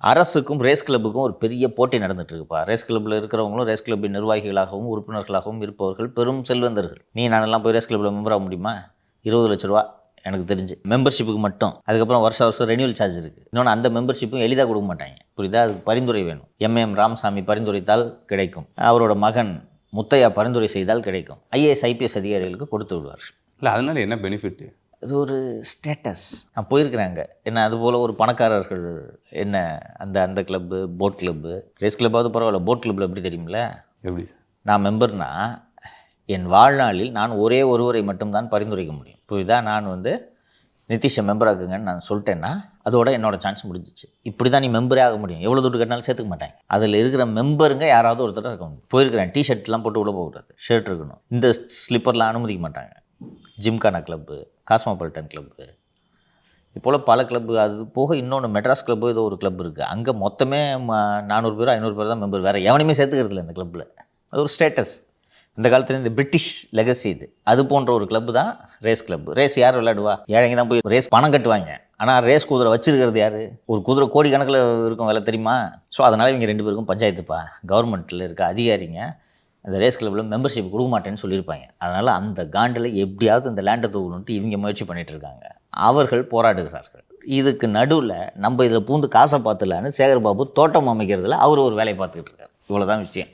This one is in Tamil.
அரசுக்கும் ரேஸ் கிளப்புக்கும் ஒரு பெரிய போட்டி நடந்துட்டு இருக்குப்பா. ரேஸ் கிளப்பில் இருக்கிறவங்களும் ரேஸ் கிளப்பின் நிர்வாகிகளாகவும் உறுப்பினர்களாகவும் இருப்பவர்கள் பெரும் செல்வந்தர்கள். நீ நானெல்லாம் போய் ரேஸ் கிளப்பில் மெம்பர் ஆக முடியுமா? 20 லட்ச ரூபா எனக்கு தெரிஞ்சு மெம்பர்ஷிப்புக்கு மட்டும். அதுக்கப்புறம் வருஷம் ரெனியூவல் சார்ஜ் இருக்குது. இன்னொன்று அந்த மெம்பர்ஷிப்பும் எளிதாக கொடுக்க மாட்டாங்க, புரியுதா? அதுக்கு பரிந்துரை வேணும். எம்ஏஎம் ராமசாமி பரிந்துரைத்தால் கிடைக்கும், அவரோட மகன் முத்தையா பரிந்துரை செய்தால் கிடைக்கும். ஐஏஎஸ் ஐபிஎஸ் அதிகாரிகளுக்கு கொடுத்து விடுவார். இல்லை, அதனால என்ன பெனிஃபிட்? அது ஒரு ஸ்டேட்டஸ். நான் போயிருக்கிறாங்க. என்ன அதுபோல் ஒரு பணக்காரர்கள் என்ன அந்த கிளப்பு, போட் கிளப்பு, ரேஸ் கிளப்பாவது பரவாயில்ல, போட் கிளப்பில் எப்படி தெரியுமில்ல? எப்படி? நான் மெம்பர்னா என் வாழ்நாளில் நான் ஒரே ஒருவரை மட்டும்தான் பரிந்துரைக்க முடியும், புரியுதா? நான் நிதிஷை மெம்பர் ஆகுங்கன்னு நான் சொல்லிட்டேன்னா அதோட என்னோட சான்ஸ் முடிஞ்சிச்சு. இப்படி தான் நீ மெம்பரே ஆக முடியும். எவ்வளோ துட்டு கட்டினாலும் சேர்த்துக்க மாட்டாங்க. அதில் இருக்கிற மெம்பருங்க யாராவது ஒருத்தர் இருக்க முடியும். போயிருக்கிறேன். டிஷர்ட்லாம் போட்டு உள்ள போகக்கூடாது, ஷர்ட் இருக்கணும். இந்த ஸ்லிப்பர்லாம் அனுமதிக்க மாட்டாங்க. ஜிம்கானா கிளப்பு, காஸ்மோபாலிட்டன் கிளப்பு, இப்போல் பல கிளப்பு. அது போக இன்னொன்று மெட்ராஸ் கிளப்பு ஏதோ ஒரு கிளப் இருக்குது. அங்கே மொத்தமே 400 பேர் 500 பேர் தான் மெம்பர். வேறு எவனையுமே சேர்த்துக்கிறது இல்லை இந்த கிளப்பில். அது ஒரு ஸ்டேட்டஸ். இந்த காலத்தில் இந்த பிரிட்டிஷ் லெகசி இது. அது போன்ற ஒரு கிளப்பு தான் ரேஸ் கிளப்பு. ரேஸ் யார் விளையாடுவா? ஏழைங்க தான் போய் ரேஸ் பணம் கட்டுவாங்க. ஆனால் ரேஸ் குதிரை வச்சிருக்கிறது யார்? ஒரு குதிரை கோடி கணக்கில் இருக்கும் விலை, தெரியுமா? ஸோ அதனால் இவங்க 2 பேருக்கும் பஞ்சாயத்துப்பா. கவர்மெண்ட்டில் இருக்க அதிகாரிங்க அந்த ரேஸ் கிளப்பில் மெம்பர்ஷிப் கொடுக்க மாட்டேன்னு சொல்லியிருப்பாங்க. அதனால் அந்த காண்டில் எப்படியாவது இந்த லேண்டை தூக்கணுன்ட்டு இவங்க முயற்சி பண்ணிகிட்டு இருக்காங்க. அவர்கள் போராடுகிறார்கள். இதுக்கு நடுவில் நம்ம இதில் பூந்து காசை பார்த்துலான்னு சேகர்பாபு தோட்டம் அமைக்கிறதுல அவர் ஒரு வேலையை பார்த்துக்கிட்டு இருக்காரு. இவ்வளோதான் விஷயம்.